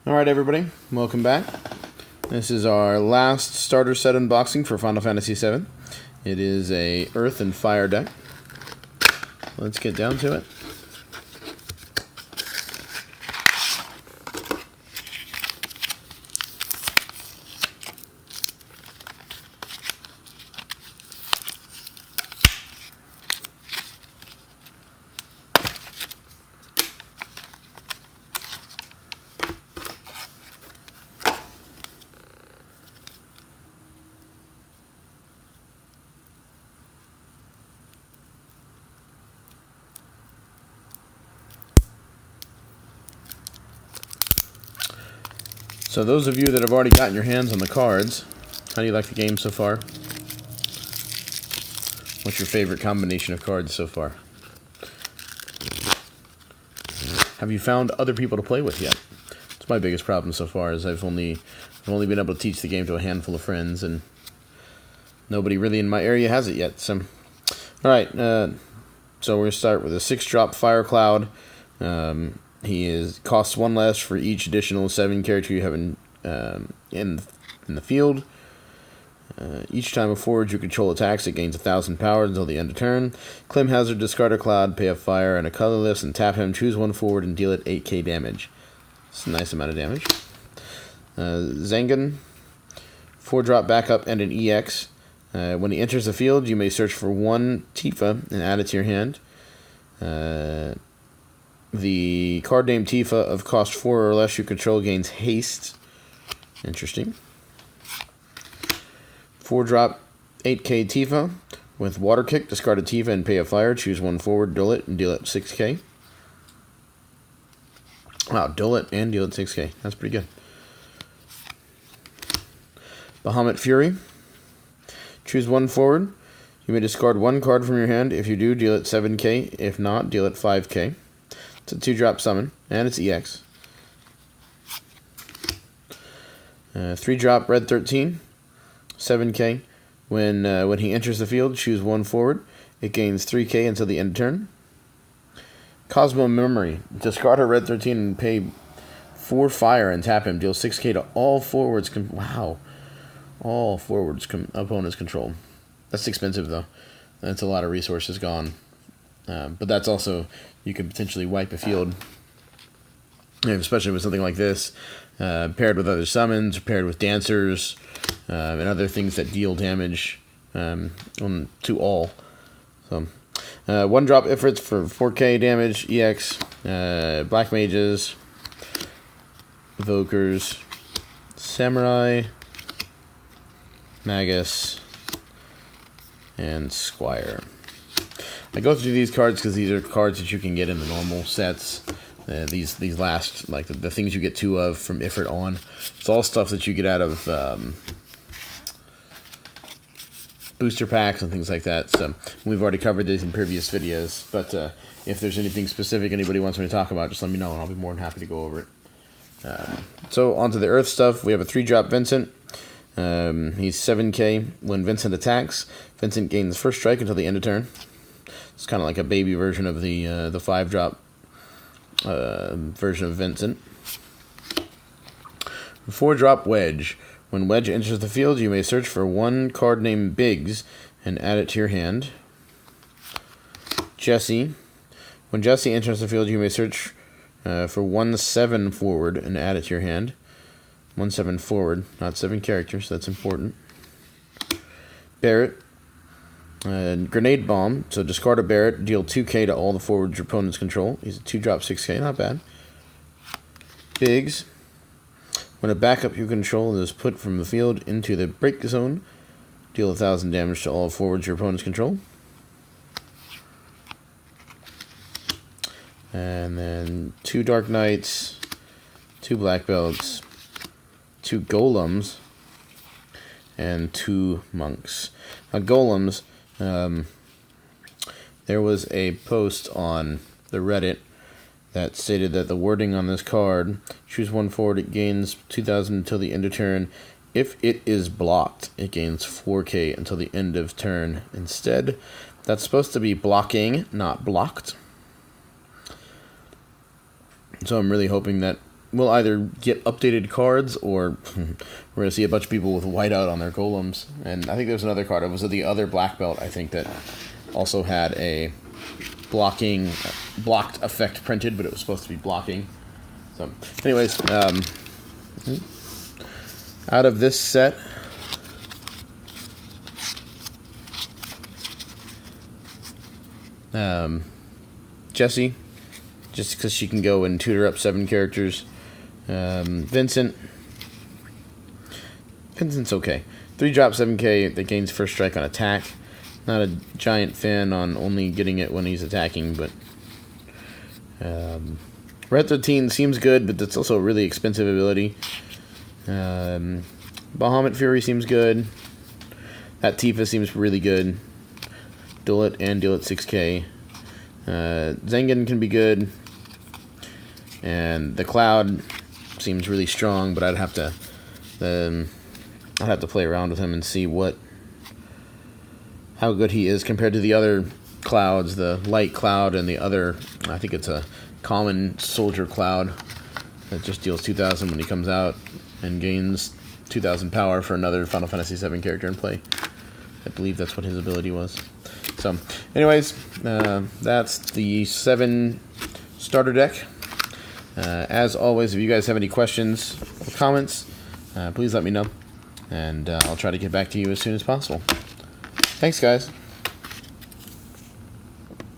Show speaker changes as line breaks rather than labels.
Alright everybody, welcome back. This is our last starter set unboxing for Final Fantasy VII. It is a Earth and Fire deck. Let's get down to it. So those of you that have already gotten your hands on the cards, how do you like the game so far? What's your favorite combination of cards so far? Have you found other people to play with yet? It's my biggest problem so far, is I've only been able to teach the game to a handful of friends, and nobody really in my area has it yet. So, all right. So we're gonna start with a 6-drop Fire Cloud. He costs 1 less for each additional 7 character you have in the field. Each time a forward you control attacks, it gains 1,000 power until the end of turn. Claim Hazard, discard a cloud, pay a fire and a colorless, and tap him. Choose 1 forward and deal it 8k damage. It's a nice amount of damage. Zangan, 4-drop backup and an EX. When he enters the field, you may search for 1 Tifa and add it to your hand. The card named Tifa of cost 4 or less you control gains haste. Interesting. 4-drop 8k Tifa with Water Kick. Discard a Tifa and pay a fire. Choose 1 forward, duel it, and deal it 6k. Wow, duel it and deal it 6k. That's pretty good. Bahamut Fury. Choose 1 forward. You may discard 1 card from your hand. If you do, deal it 7k. If not, deal it 5k. It's a 2-drop summon, and it's EX. 3-drop Red 13, 7k. When he enters the field, choose 1 forward. It gains 3k until the end of turn. Cosmo Memory. Discard a Red 13 and pay 4 fire and tap him. Deal 6k to all forwards. Wow. All forwards opponents control. That's expensive, though. That's a lot of resources gone. But that's also, you could potentially wipe a field, especially with something like this, paired with other summons, paired with dancers, and other things that deal damage to all. So, 1-drop Ifrits for 4k damage, EX, Black Mages, Evokers, Samurai, Magus, and Squire. I go through these cards because these are cards that you can get in the normal sets. These last, like the things you get 2 of from Ifrit on. It's all stuff that you get out of booster packs and things like that. So we've already covered these in previous videos. But if there's anything specific anybody wants me to talk about, just let me know and I'll be more than happy to go over it. So onto the Earth stuff. We have a 3-drop Vincent. He's 7k. When Vincent attacks, Vincent gains first strike until the end of turn. It's kind of like a baby version of the 5-drop version of Vincent. 4-drop Wedge. When Wedge enters the field, you may search for 1 card named Biggs and add it to your hand. Jesse. When Jesse enters the field, you may search for 1 7 forward and add it to your hand. 1 7 forward, not 7 characters. That's important. Barrett. Grenade Bomb. So discard a Barrett, deal 2k to all the forwards your opponents control. He's a 2-drop 6k, not bad. Biggs. When a backup you control is put from the field into the break zone, deal 1,000 damage to all forwards your opponents control. And then 2 Dark Knights, 2 Black Belts, 2 Golems, and 2 Monks. Now Golems, there was a post on the Reddit that stated that the wording on this card, choose 1 forward, it gains 2,000 until the end of turn. If it is blocked, it gains 4k until the end of turn. Instead, that's supposed to be blocking, not blocked. So I'm really hoping that we'll either get updated cards, or we're going to see a bunch of people with whiteout on their golems. And I think there's another card. It was the other black belt, I think, that also had a blocked effect printed, but it was supposed to be blocking. So, anyways, out of this set, Jessie, just because she can go and tutor up 7 characters. Vincent's okay. 3-drop 7k that gains first strike on attack. Not a giant fan on only getting it when he's attacking, but Red 13 seems good, but that's also a really expensive ability. Bahamut Fury seems good. That Tifa seems really good. Duel it and deal it 6k. Zengen can be good. And the Cloud seems really strong, but I'd have to play around with him and see how good he is compared to the other Clouds, the Light Cloud and the other, I think it's a common Soldier Cloud that just deals 2,000 when he comes out and gains 2,000 power for another Final Fantasy VII character in play. I believe that's what his ability was. So, anyways, that's the 7 starter deck. As always, if you guys have any questions or comments, please let me know, and I'll try to get back to you as soon as possible. Thanks, guys.